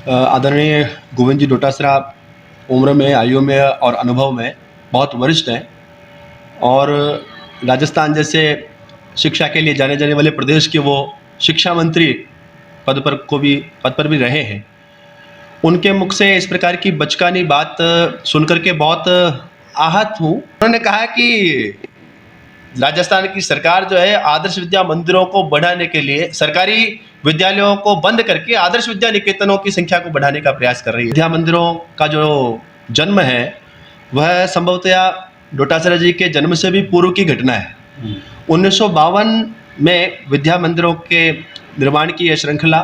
आदरणीय गोविंद जी डोटासरा उम्र में, आयु में और अनुभव में बहुत वरिष्ठ हैं और राजस्थान जैसे शिक्षा के लिए जाने जाने वाले प्रदेश के वो शिक्षा मंत्री पद पर भी रहे हैं। उनके मुख से इस प्रकार की बचकानी बात सुनकर के बहुत आहत हूँ। उन्होंने कहा कि राजस्थान की सरकार जो है आदर्श विद्या मंदिरों को बढ़ाने के लिए सरकारी विद्यालयों को बंद करके आदर्श विद्या निकेतनों की संख्या को बढ़ाने का प्रयास कर रही है। विद्या मंदिरों का जो जन्म है वह संभवतया डोटासरा जी के जन्म से भी पूर्व की घटना है। 1952 में विद्या मंदिरों के निर्माण की यह श्रृंखला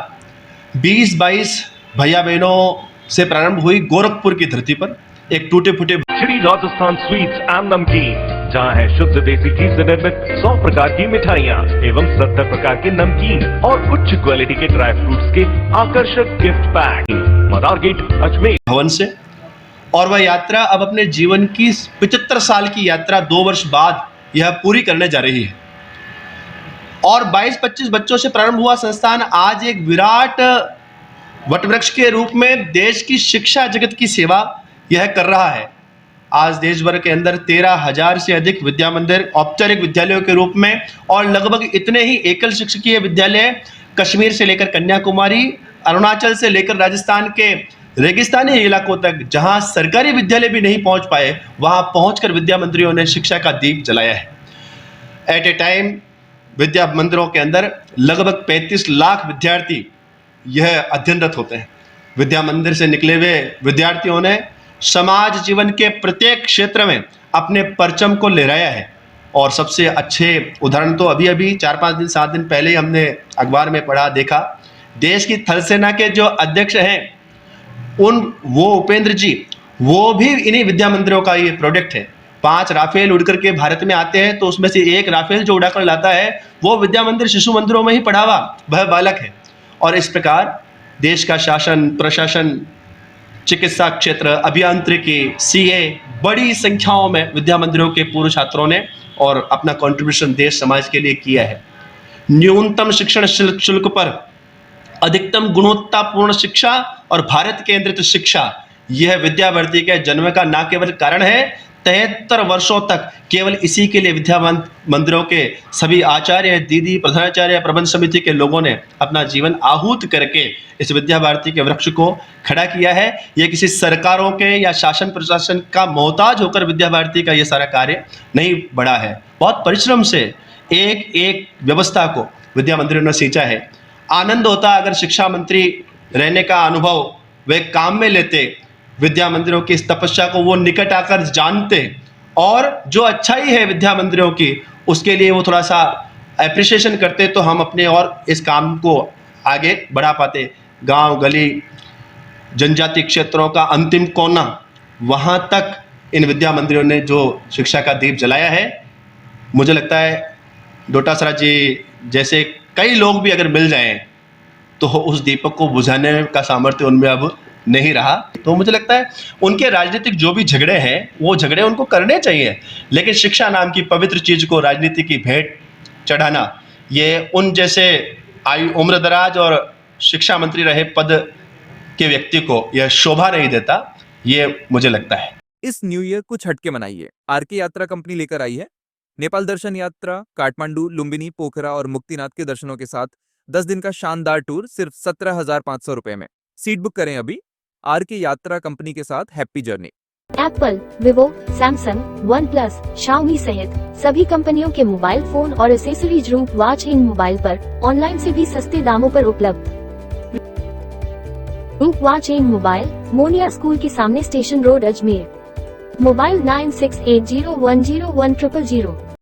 20-22 भैया बहनों से प्रारंभ हुई गोरखपुर की धरती पर एक टूटे फूटे श्री राजस्थान स्वीट्स एंड नमकीन, जहां है शुद्ध देसी घी से निर्मित 100 प्रकार की मिठाइयां एवं 70 प्रकार के नमकीन और उच्च क्वालिटी के ड्राई फ्रूट्स के आकर्षक गिफ्ट पैक। मदार गेट अजमेर भवन से, और वह यात्रा अब अपने जीवन की 75 साल की यात्रा 2 वर्ष बाद यह पूरी करने जा रही है। और 22-25 बच्चों से प्रारंभ हुआ संस्थान आज एक विराट वटवृक्ष के रूप में देश की शिक्षा जगत की सेवा यह कर रहा है। आज देश भर के अंदर 13,000 से अधिक विद्या मंदिर औपचारिक विद्यालयों के रूप में और लगभग इतने ही एकल शिक्षकीय विद्यालय कश्मीर से लेकर कन्याकुमारी, अरुणाचल से लेकर राजस्थान के रेगिस्तानी इलाकों तक, जहां सरकारी विद्यालय भी नहीं पहुंच पाए, वहां पहुंचकर विद्या मंत्रियों ने शिक्षा का दीप जलाया है। एट ए टाइम विद्या मंदिरों के अंदर लगभग 35 लाख विद्यार्थी यह अध्ययनरत होते हैं। विद्या मंदिर से निकले हुए विद्यार्थियों ने समाज जीवन के प्रत्येक क्षेत्र में अपने परचम को लहराया है। और सबसे अच्छे उदाहरण तो अभी 4-5 दिन पहले ही हमने अखबार में पढ़ा देखा। देश की थल सेना के जो अध्यक्ष हैं वो उपेंद्र जी, वो भी इन्हीं विद्या मंदिरों का ये प्रोडक्ट है। 5 राफेल उड़ करके भारत में आते हैं तो उसमें से एक राफेल जो उड़ाकर लाता है वो विद्या मंदिर शिशु मंदिरों में ही पढ़ा हुआ वह बालक है। और इस प्रकार देश का शासन, प्रशासन, चिकित्सा क्षेत्र, अभियांत्रिकी, सीए, बड़ी संख्याओं में विद्या मंदिरों के पूर्व छात्रों ने और अपना कंट्रीब्यूशन देश समाज के लिए किया है। न्यूनतम शिक्षण शुल्क पर अधिकतम गुणवत्तापूर्ण शिक्षा और भारत केंद्रित शिक्षा, यह विद्यावर्ती के जन्म का न केवल कारण है, 73 वर्षों तक केवल इसी के लिए विद्या मंदिरों के सभी आचार्य, दीदी, प्रधानाचार्य, प्रबंध समिति के लोगों ने अपना जीवन आहूत करके इस विद्या भारती के वृक्ष को खड़ा किया है। यह किसी सरकारों के या शासन प्रशासन का मोहताज होकर विद्या भारती का यह सारा कार्य नहीं बढ़ा है। बहुत परिश्रम से एक एक व्यवस्था को विद्या मंदिरों ने सींचा है। आनंद होता अगर शिक्षा मंत्री रहने का अनुभव वे काम में लेते, विद्या मंदिरों की इस तपस्या को वो निकट आकर जानते और जो अच्छाई है विद्या मंदिरों की उसके लिए वो थोड़ा सा एप्रिसिएशन करते, तो हम अपने और इस काम को आगे बढ़ा पाते। गांव गली, जनजाति क्षेत्रों का अंतिम कोना, वहां तक इन विद्या मंदिरों ने जो शिक्षा का दीप जलाया है, मुझे लगता है डोटासरा जी जैसे कई लोग भी अगर मिल जाएं तो उस दीपक को बुझाने का सामर्थ्य उनमें अब नहीं रहा। तो मुझे लगता है उनके राजनीतिक जो भी झगड़े हैं वो झगड़े उनको करने चाहिए, लेकिन शिक्षा नाम की पवित्र चीज को राजनीति की भेंट चढ़ाना, ये उन जैसे उम्र दराज और शिक्षा मंत्री रहे पद के व्यक्ति को यह शोभा नहीं देता, ये मुझे लगता है। इस न्यू ईयर कुछ हटके मनाइए। आरके यात्रा कंपनी लेकर आई है नेपाल दर्शन यात्रा, काठमांडू, लुम्बिनी, पोखरा और मुक्तिनाथ के दर्शनों के साथ 10 दिन का शानदार टूर सिर्फ 17,500 रुपए में। सीट बुक करें अभी। आरके यात्रा कंपनी के साथ happy journey. Apple, Vivo, Samsung, one plus, Xiaomi सहित सभी कंपनियों के मोबाइल फोन और एसेसरीज रूप वॉच इन मोबाइल पर ऑनलाइन से भी सस्ते दामों पर उपलब्ध। रूप watch in mobile, Moniya school के सामने, स्टेशन रोड, अजमेर। मोबाइल 968010100000।